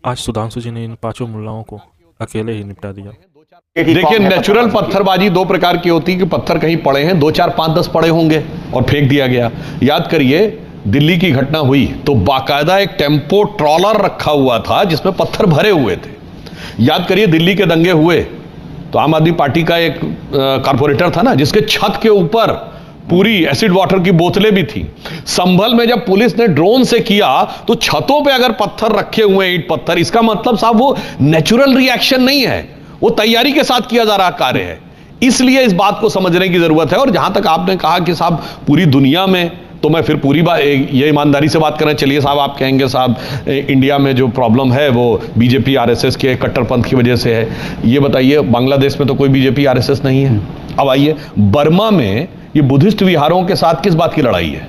आज सुधांशु जी ने इन 5 मुल्लाओं को अकेले ही निपटा दिया। देखिए, नेचुरल पत्थरबाजी दो प्रकार की होती है कि पत्थर कहीं पड़े हैं, 2 4 5 10 पड़े होंगे और फेंक दिया गया। याद करिए, दिल्ली की घटना हुई तो बाकायदा एक टेम्पो ट्रॉलर रखा हुआ था जिसमें पत्थर भरे हुए थे। याद करिए, दिल्ली के दंगे हुए तो आम आदमी पार्टी का एक कारपोरेटर था ना, जिसके छत के ऊपर पूरी एसिड वाटर की बोतलें भी थी। संभल में जब पुलिस ने ड्रोन से किया तो छतों पे अगर पत्थर रखे हुए हैं, ईंट पत्थर, इसका मतलब साहब वो नेचुरल रिएक्शन नहीं है, वो तैयारी के साथ किया जा रहा कार्य है। इसलिए इस बात को समझने की जरूरत है। और जहां तक आपने कहा कि साहब पूरी दुनिया में, तो मैं फिर पूरी बात ये ईमानदारी से बात करें। चलिए साहब, आप कहेंगे साहब इंडिया में जो प्रॉब्लम है वो बीजेपी आरएसएस के कट्टरपंथ की वजह से है। ये बताइए, बांग्लादेश में तो कोई बीजेपी आरएसएस नहीं है। अब आइए, बर्मा में ये बुद्धिस्ट विहारों के साथ किस बात की लड़ाई है?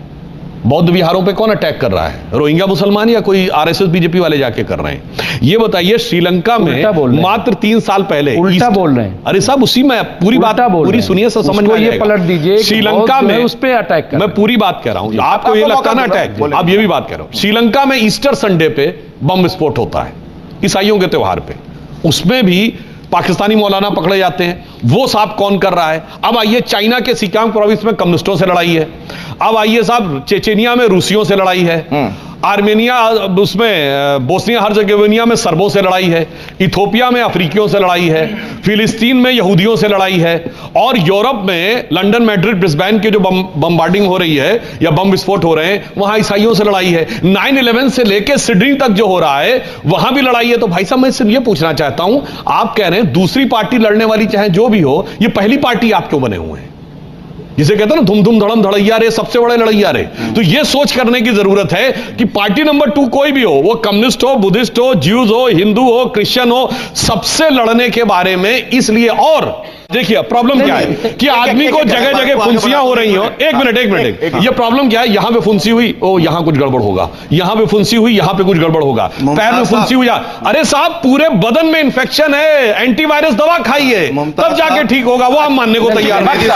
बौद्ध विहारों पे कौन अटैक कर रहा है? रोहिंग्या मुसलमान या कोई आरएसएस बीजेपी वाले जाके कर रहे हैं? ये बताइए, श्रीलंका में मात्र 3 साल पहले उल्टा बोल रहे हैं। अरे साहब, उसी में पूरी बात पूरी सुनिए, सब समझ में ये पलट दीजिए। श्रीलंका में उस पे अटैक कर, मैं पूरी बात कह रहा हूं, आपको ये लगता ना अटैक, अब ये भी बात कह रहा हूं। श्रीलंका में ईस्टर संडे पे बम विस्फोट होता है, ईसाइयों के त्योहार पे, उसमें भी पाकिस्तानी मौलाना पकड़े जाते हैं। वो साहब कौन कर रहा है? अब आइए, चाइना के सिकियांग प्रोविंस में कम्युनिस्टों से लड़ाई है। अब आइए साहब, चेचेनिया में रूसियों से लड़ाई है। आर्मेनिया, उसमें बोस्निया हर्जेगोविना में सर्बों से लड़ाई है। इथोपिया में अफ्रीकियों से लड़ाई है। फिलिस्तीन में यहूदियों से लड़ाई है। और यूरोप में लंदन, मैड्रिड, ब्रिस्बेन के जो बमबार्डिंग हो रही है या बम विस्फोट हो रहे हैं, वहां ईसाइयों से लड़ाई है। 9/11 से लेकर सिडनी तक जो हो रहा है वहां भी लड़ाई है। तो भाई साहब, मैं सिर्फ ये पूछना चाहता हूं, आप कह रहे हैं दूसरी पार्टी लड़ने वाली चाहे जो भी हो, ये पहली पार्टी आप क्यों बने हुए हैं? जिसे कहते हैं ना, धुम धुम धड़म धड़ैया रे, सबसे बड़े लड़ैया रे। तो ये सोच करने की जरूरत है कि पार्टी नंबर 2 कोई भी हो, वो कम्युनिस्ट हो, बुद्धिस्ट हो, ज्यूज हो, हिंदू हो, क्रिश्चियन हो, सबसे लड़ने के बारे में। इसलिए और देखिए, प्रॉब्लम क्या है कि आदमी को जगह जगह फुंसियां हो रही हो। एक मिनट, ये प्रॉब्लम क्या है? यहां पे फुंसी हुई, ओ यहां कुछ गड़बड़ होगा, यहां पे फुंसी हुई, यहां पे कुछ गड़बड़ होगा, पैर में फुंसी हुई। अरे साहब, पूरे बदन में इंफेक्शन है, एंटीवायरस दवा खाइए, तब जाके ठीक होगा। वो आप मानने को तैयार नहीं।